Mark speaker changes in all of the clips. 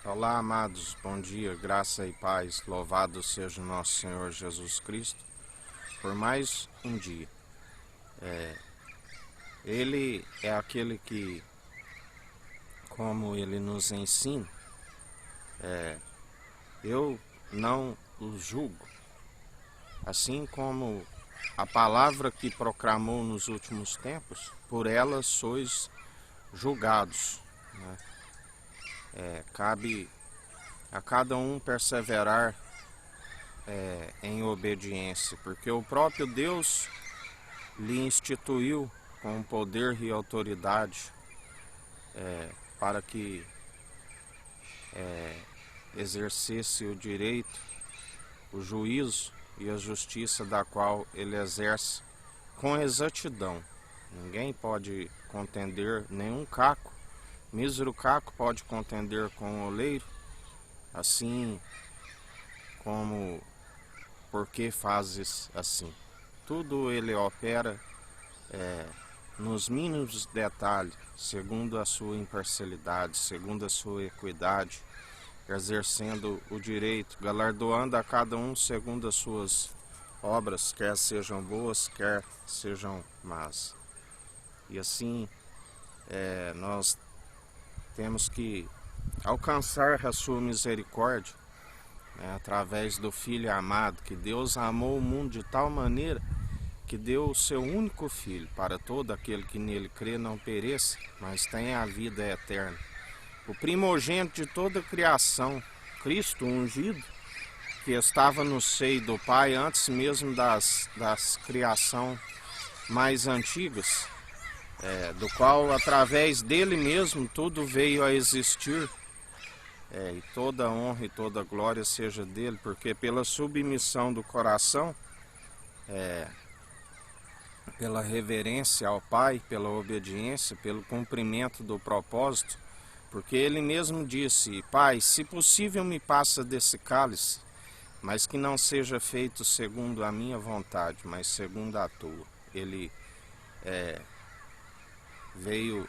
Speaker 1: Olá, amados, bom dia, graça e paz, louvado seja o nosso Senhor Jesus Cristo por mais um dia. Ele é aquele que, como ele nos ensina, eu não o julgo, assim como a palavra que proclamou nos últimos tempos, por ela sois julgados, né? Cabe a cada um perseverar em obediência, porque o próprio Deus lhe instituiu com poder e autoridade para que exercesse o direito, o juízo e a justiça da qual ele exerce com exatidão. Ninguém pode contender, nenhum caco, mísero caco pode contender com o oleiro, assim como por que fazes assim. Tudo ele opera nos mínimos detalhes, segundo a sua imparcialidade, segundo a sua equidade, exercendo o direito, galardoando a cada um segundo as suas obras, quer sejam boas, quer sejam más. E assim nós temos que alcançar a sua misericórdia, através do Filho amado, que Deus amou o mundo de tal maneira que deu o seu único Filho, para todo aquele que nele crê não pereça, mas tenha a vida eterna. O primogênito de toda a criação, Cristo ungido, que estava no seio do Pai antes mesmo das criação mais antigas, do qual através dele mesmo tudo veio a existir, e toda honra e toda glória seja dele, porque pela submissão do coração, pela reverência ao Pai, pela obediência, pelo cumprimento do propósito, porque ele mesmo disse: Pai, se possível me passa desse cálice, mas que não seja feito segundo a minha vontade, mas segundo a tua. Ele veio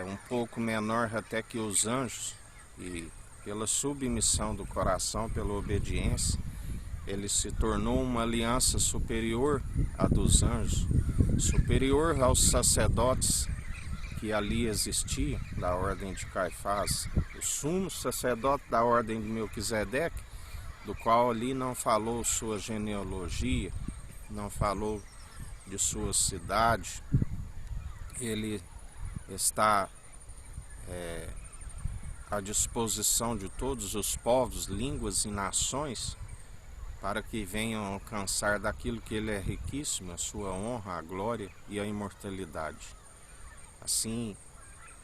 Speaker 1: um pouco menor até que os anjos, e pela submissão do coração, pela obediência, ele se tornou uma aliança superior à dos anjos, superior aos sacerdotes que ali existiam, da ordem de Caifás, o sumo sacerdote da ordem de Melquisedeque, do qual ali não falou sua genealogia, não falou de sua cidade. Ele está à disposição de todos os povos, línguas e nações, para que venham alcançar daquilo que ele é riquíssimo, a sua honra, a glória e a imortalidade. Assim,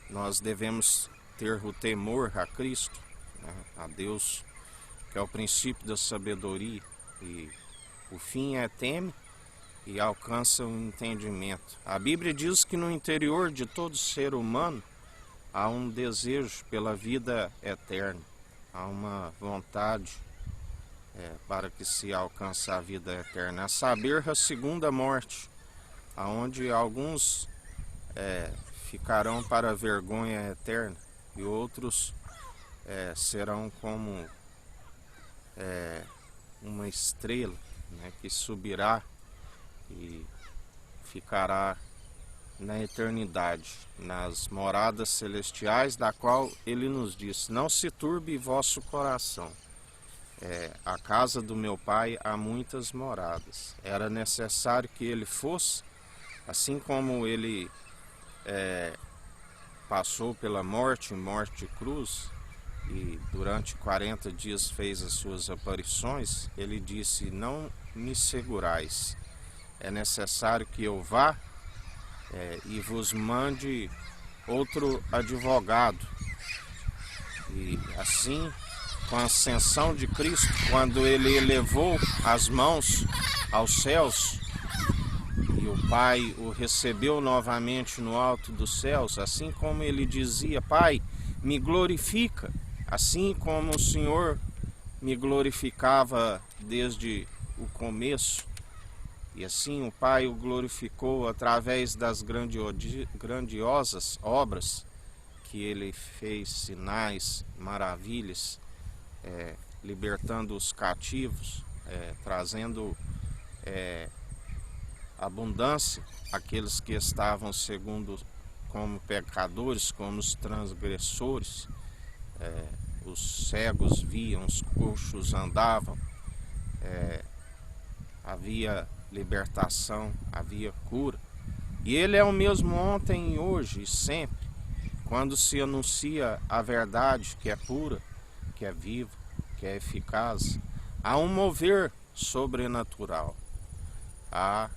Speaker 1: nós devemos ter o temor a Cristo, a Deus, que é o princípio da sabedoria, e o fim teme e alcança o entendimento. A Bíblia diz que no interior de todo ser humano há um desejo pela vida eterna, há uma vontade para que se alcance a vida eterna, a saber, a segunda morte, aonde alguns ficarão para a vergonha eterna e outros serão como uma estrela, que subirá e ficará na eternidade, nas moradas celestiais, da qual ele nos disse: não se turbe vosso coração. A casa do meu pai há muitas moradas. Era necessário que ele fosse, assim como ele passou pela morte de cruz, e durante 40 dias fez as suas aparições. Ele disse: não me segurais, é necessário que eu vá e vos mande outro advogado. E assim, com a ascensão de Cristo, quando ele elevou as mãos aos céus e o Pai o recebeu novamente no alto dos céus, assim como ele dizia: Pai, me glorifica, assim como o Senhor me glorificava desde o começo, e assim o Pai o glorificou através das grandiosas obras que ele fez sinais, maravilhas, libertando os cativos, trazendo abundância àqueles que estavam segundo como pecadores, como os transgressores. Os cegos viam, os coxos andavam, havia libertação, havia cura. E ele é o mesmo ontem e hoje e sempre, quando se anuncia a verdade que é pura, que é viva, que é eficaz. Há um mover sobrenatural, há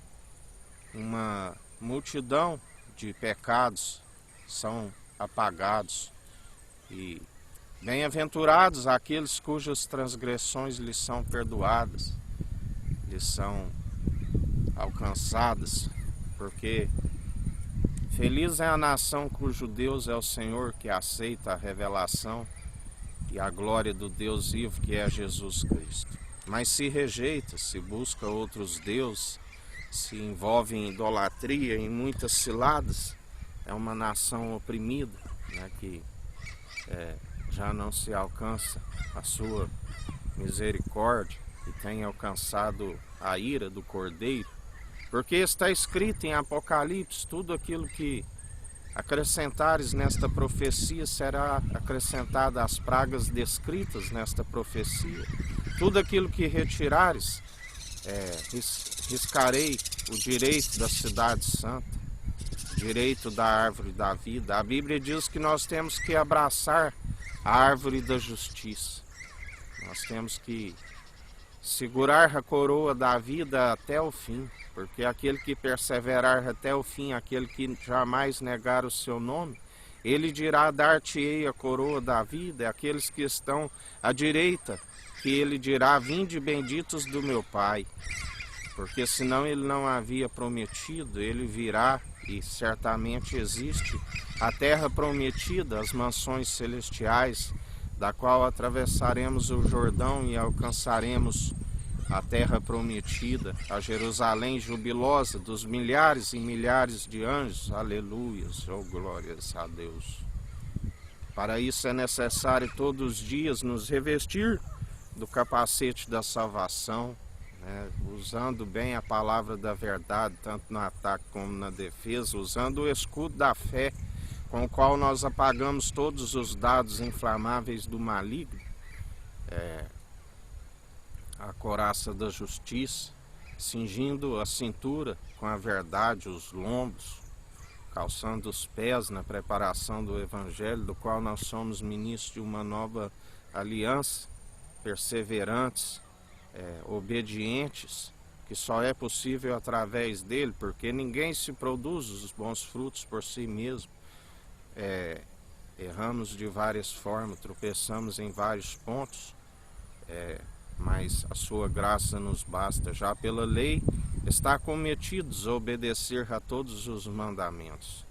Speaker 1: uma multidão de pecados são apagados, e bem-aventurados aqueles cujas transgressões lhes são perdoadas, lhes são alcançadas, porque feliz é a nação cujo Deus é o Senhor, que aceita a revelação e a glória do Deus vivo, que é Jesus Cristo. Mas se rejeita, se busca outros deuses, se envolve em idolatria, em muitas ciladas, é uma nação oprimida, né, que já não se alcança a sua misericórdia e tem alcançado a ira do Cordeiro, porque está escrito em Apocalipse: tudo aquilo que acrescentares nesta profecia será acrescentado às pragas descritas nesta profecia. Tudo aquilo que retirares, riscarei o direito da cidade santa, direito da árvore da vida. A Bíblia diz que nós temos que abraçar a árvore da justiça. Nós temos que segurar a coroa da vida até o fim, porque aquele que perseverar até o fim, aquele que jamais negar o seu nome, ele dirá: dar-te-ei a coroa da vida. Aqueles que estão à direita, que ele dirá: vinde benditos do meu Pai. Porque senão ele não havia prometido, ele virá, e certamente existe a terra prometida, as mansões celestiais, da qual atravessaremos o Jordão e alcançaremos a terra prometida, a Jerusalém jubilosa dos milhares e milhares de anjos. Aleluias, oh glórias a Deus. Para isso é necessário todos os dias nos revestir do capacete da salvação, usando bem a palavra da verdade, tanto no ataque como na defesa, usando o escudo da fé, com o qual nós apagamos todos os dados inflamáveis do maligno, a couraça da justiça, cingindo a cintura com a verdade, os lombos, calçando os pés na preparação do Evangelho, do qual nós somos ministros de uma nova aliança, perseverantes, obedientes, que só é possível através dele, porque ninguém se produz os bons frutos por si mesmo. Erramos de várias formas, tropeçamos em vários pontos, mas a sua graça nos basta. Já pela lei está cometidos a obedecer a todos os mandamentos.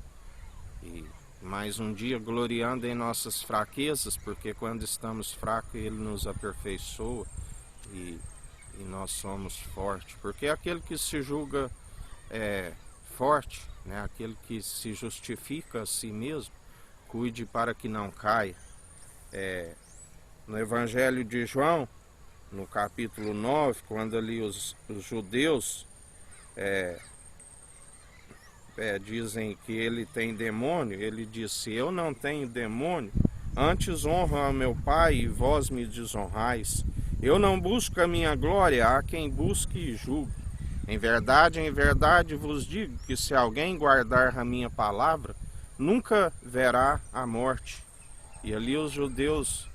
Speaker 1: E mais um dia gloriando em nossas fraquezas, porque quando estamos fracos ele nos aperfeiçoa e nós somos fortes. Porque aquele que se julga forte, aquele que se justifica a si mesmo, cuide para que não caia. No Evangelho de João, no capítulo 9, quando ali os judeus dizem que ele tem demônio, ele disse: eu não tenho demônio, antes honro a meu Pai e vós me desonrais. Eu não busco a minha glória, há quem busque e julgue. Em verdade vos digo que se alguém guardar a minha palavra, nunca verá a morte. E ali os judeus,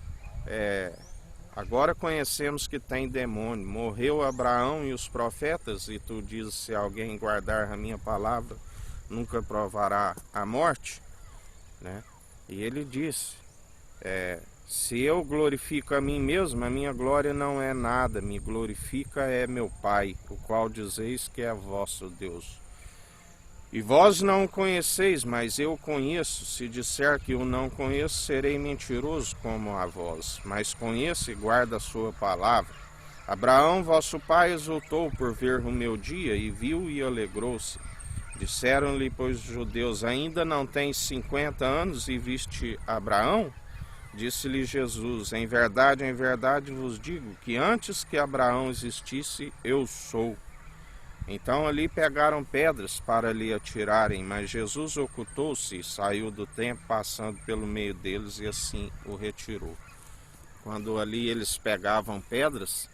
Speaker 1: agora conhecemos que tem demônio. Morreu Abraão e os profetas, e tu dizes: se alguém guardar a minha palavra, nunca provará a morte, E ele disse: se eu glorifico a mim mesmo, a minha glória não é nada, me glorifica é meu Pai, o qual dizeis que é vosso Deus. E vós não o conheceis, mas eu o conheço. Se disser que o não conheço, serei mentiroso como a vós, mas conheço e guardo a sua palavra. Abraão, vosso pai, exultou por ver o meu dia, e viu e alegrou-se. Disseram-lhe, pois, os judeus: ainda não tens 50 anos e viste Abraão? Disse-lhe Jesus: em verdade vos digo que antes que Abraão existisse, eu sou. Então ali pegaram pedras para lhe atirarem, mas Jesus ocultou-se e saiu do templo, passando pelo meio deles, e assim o retirou. Quando ali eles pegavam pedras,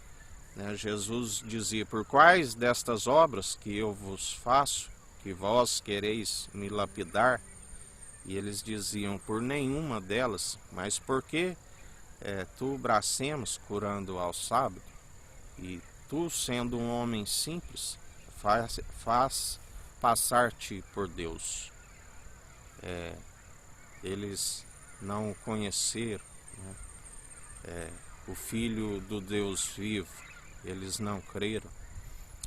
Speaker 1: Jesus dizia: por quais destas obras que eu vos faço, que vós quereis me lapidar? E eles diziam: por nenhuma delas, mas porque tu blasfemas curando ao sábado, e tu, sendo um homem simples, faz passar-te por Deus. Eles não conheceram, o Filho do Deus vivo, eles não creram.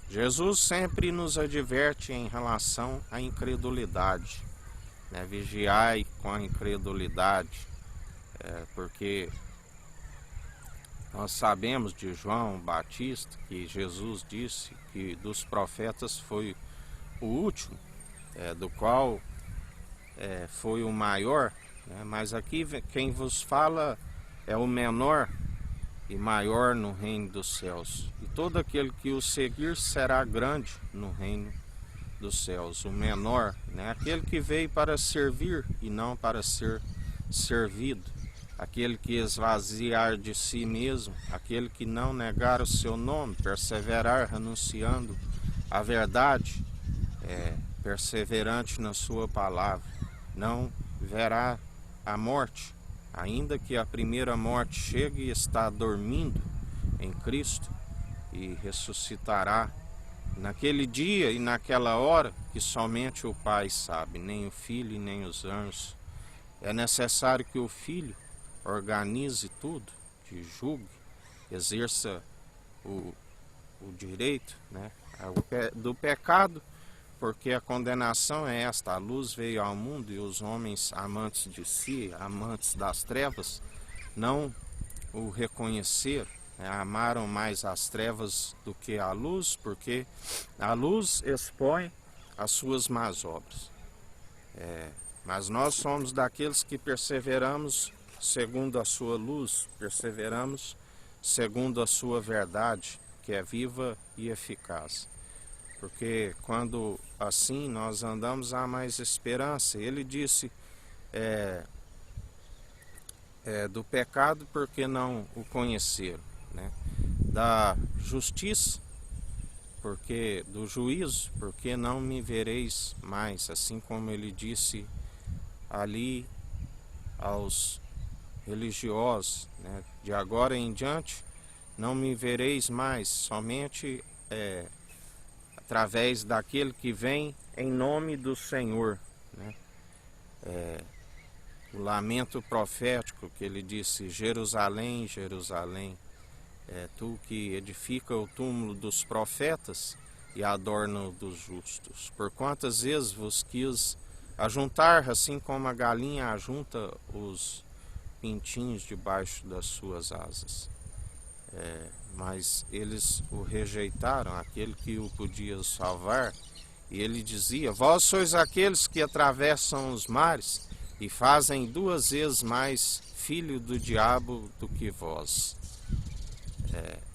Speaker 1: Jesus sempre nos adverte em relação à incredulidade, vigiai com a incredulidade, porque nós sabemos de João Batista que Jesus disse que dos profetas foi o último, do qual foi o maior, mas aqui quem vos fala é o menor e maior no reino dos céus. E todo aquele que o seguir será grande no reino dos céus. O menor, aquele que veio para servir e não para ser servido. Aquele que esvaziar de si mesmo, aquele que não negar o seu nome, perseverar renunciando à verdade, perseverante na sua palavra, não verá a morte, ainda que a primeira morte chegue e está dormindo em Cristo, e ressuscitará naquele dia e naquela hora que somente o Pai sabe, nem o Filho e nem os anjos. É necessário que o Filho organize tudo, que julgue, exerça o direito do pecado, porque a condenação é esta: a luz veio ao mundo e os homens amantes de si, amantes das trevas, não o reconheceram, amaram mais as trevas do que a luz, porque a luz expõe as suas más obras. Mas nós somos daqueles que perseveramos segundo a sua luz, perseveramos segundo a sua verdade, que é viva e eficaz. Porque quando assim nós andamos, há mais esperança. Ele disse do pecado porque não o conheceram, da justiça, porque do juízo, porque não me vereis mais, assim como ele disse ali aos religiosos, de agora em diante não me vereis mais, somente através daquele que vem em nome do Senhor. O lamento profético que ele disse: Jerusalém, Jerusalém, tu que edifica o túmulo dos profetas e adorna o dos justos, por quantas vezes vos quis ajuntar, assim como a galinha ajunta os pintinhos debaixo das suas asas. Mas eles o rejeitaram, aquele que o podia salvar. E ele dizia: vós sois aqueles que atravessam os mares e fazem 2 vezes mais filho do diabo do que vós.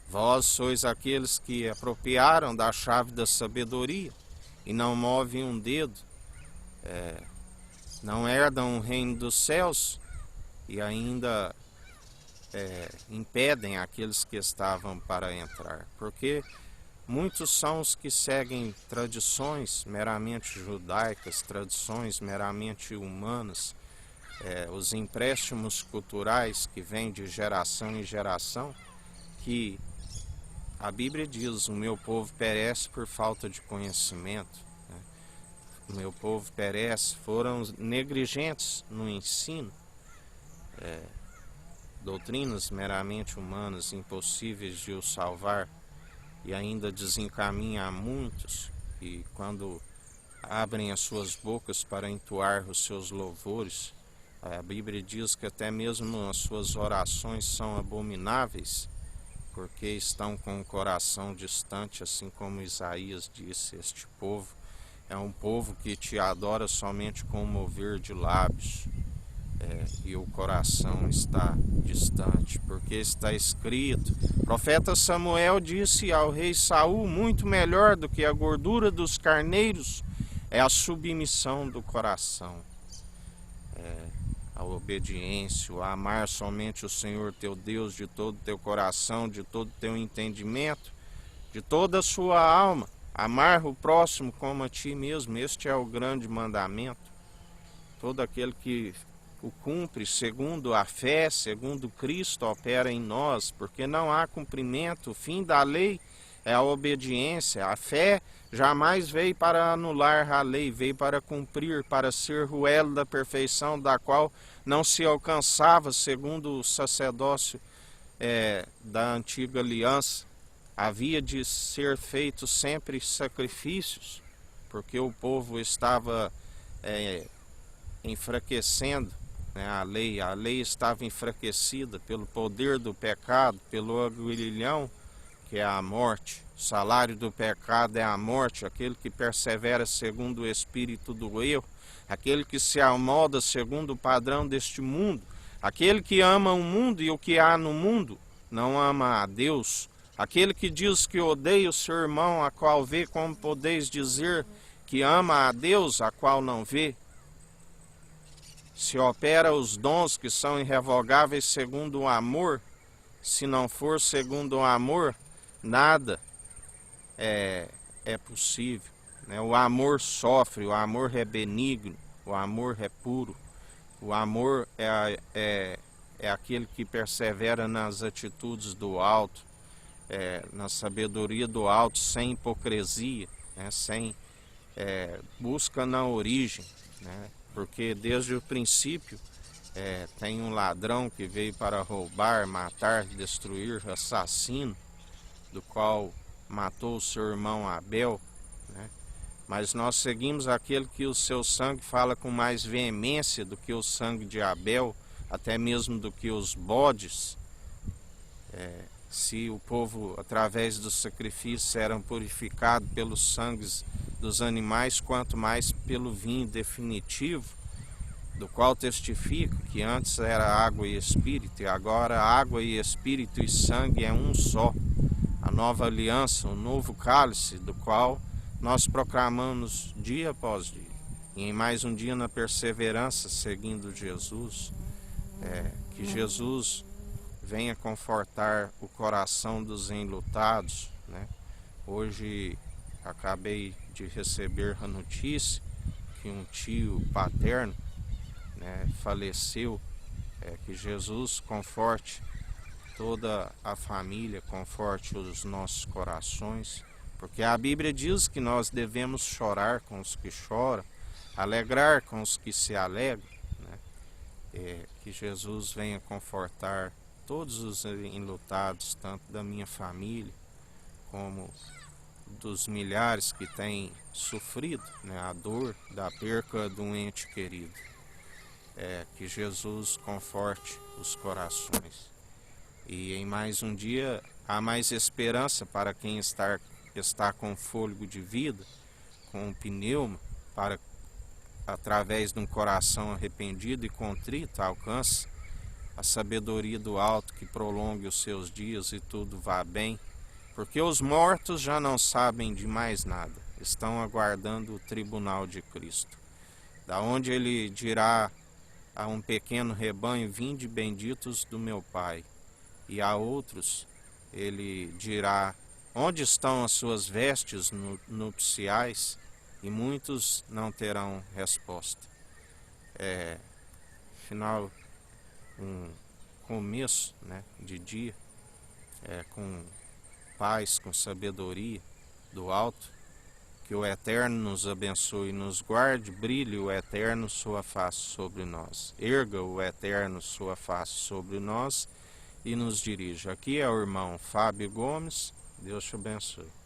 Speaker 1: Vós sois aqueles que apropriaram da chave da sabedoria e não movem um dedo, não herdam o reino dos céus e ainda impedem aqueles que estavam para entrar. Porque muitos são os que seguem tradições meramente judaicas, tradições meramente humanas, os empréstimos culturais que vêm de geração em geração, que a Bíblia diz: o meu povo perece por falta de conhecimento, o meu povo perece, foram negligentes no ensino, doutrinas meramente humanas, impossíveis de o salvar, e ainda desencaminha a muitos, e quando abrem as suas bocas para entoar os seus louvores, a Bíblia diz que até mesmo as suas orações são abomináveis, porque estão com o coração distante, assim como Isaías disse: este povo é um povo que te adora somente com o mover de lábios, e o coração está distante, porque está escrito, o profeta Samuel disse ao rei Saul, muito melhor do que a gordura dos carneiros é a submissão do coração, a obediência, o amar somente o Senhor teu Deus de todo o teu coração, de todo o teu entendimento, de toda a sua alma, amar o próximo como a ti mesmo. Este é o grande mandamento. Todo aquele que o cumpre segundo a fé, segundo Cristo opera em nós, porque não há cumprimento. O fim da lei é a obediência. A fé jamais veio para anular a lei, veio para cumprir, para ser o elo da perfeição, da qual não se alcançava segundo o sacerdócio da antiga aliança. Havia de ser feito sempre sacrifícios, porque o povo estava enfraquecendo, né, a lei estava enfraquecida pelo poder do pecado, pelo aguilhão, que é a morte. O salário do pecado é a morte. Aquele que persevera segundo o espírito do erro, aquele que se amolda segundo o padrão deste mundo, aquele que ama o mundo e o que há no mundo, não ama a Deus. Aquele que diz que odeia o seu irmão, a qual vê, como podeis dizer que ama a Deus, a qual não vê? Se opera os dons que são irrevogáveis segundo o amor, se não for segundo o amor, nada é possível, né? O amor sofre, o amor é benigno, o amor é puro, o amor é aquele que persevera nas atitudes do alto, na sabedoria do alto, sem hipocrisia, né? Sem busca na origem, né? Porque desde o princípio tem um ladrão que veio para roubar, matar, destruir, assassino, do qual matou o seu irmão Abel, né? Mas nós seguimos aquele que o seu sangue fala com mais veemência do que o sangue de Abel, até mesmo do que os bodes. Se o povo, através dos sacrifícios, eram purificados pelos sangues dos animais, quanto mais pelo vinho definitivo, do qual testifico que antes era água e espírito, e agora água e espírito e sangue é um só. A nova aliança, o novo cálice, do qual nós proclamamos dia após dia. E em mais um dia na perseverança, seguindo Jesus, que Jesus venha confortar o coração dos enlutados, né? Hoje acabei de receber a notícia que um tio paterno, né, faleceu. Que Jesus conforte toda a família, conforte os nossos corações, porque a Bíblia diz que nós devemos chorar com os que choram, alegrar com os que se alegram, né? Que Jesus venha confortar todos os enlutados, tanto da minha família, como dos milhares que têm sofrido, né, a dor da perca de um ente querido. Que Jesus conforte os corações. E em mais um dia há mais esperança para quem está com fôlego de vida, com um pneuma, para através de um coração arrependido e contrito alcance a sabedoria do alto, que prolongue os seus dias e tudo vá bem, porque os mortos já não sabem de mais nada, estão aguardando o tribunal de Cristo, da onde ele dirá a um pequeno rebanho: vinde benditos do meu Pai, e a outros ele dirá: onde estão as suas vestes nupciais? E muitos não terão resposta. Final, um começo, né, de dia, com paz, com sabedoria do alto. Que o Eterno nos abençoe e nos guarde, brilhe o Eterno sua face sobre nós. Erga o Eterno sua face sobre nós e nos dirija. Aqui é o irmão Fábio Gomes. Deus te abençoe.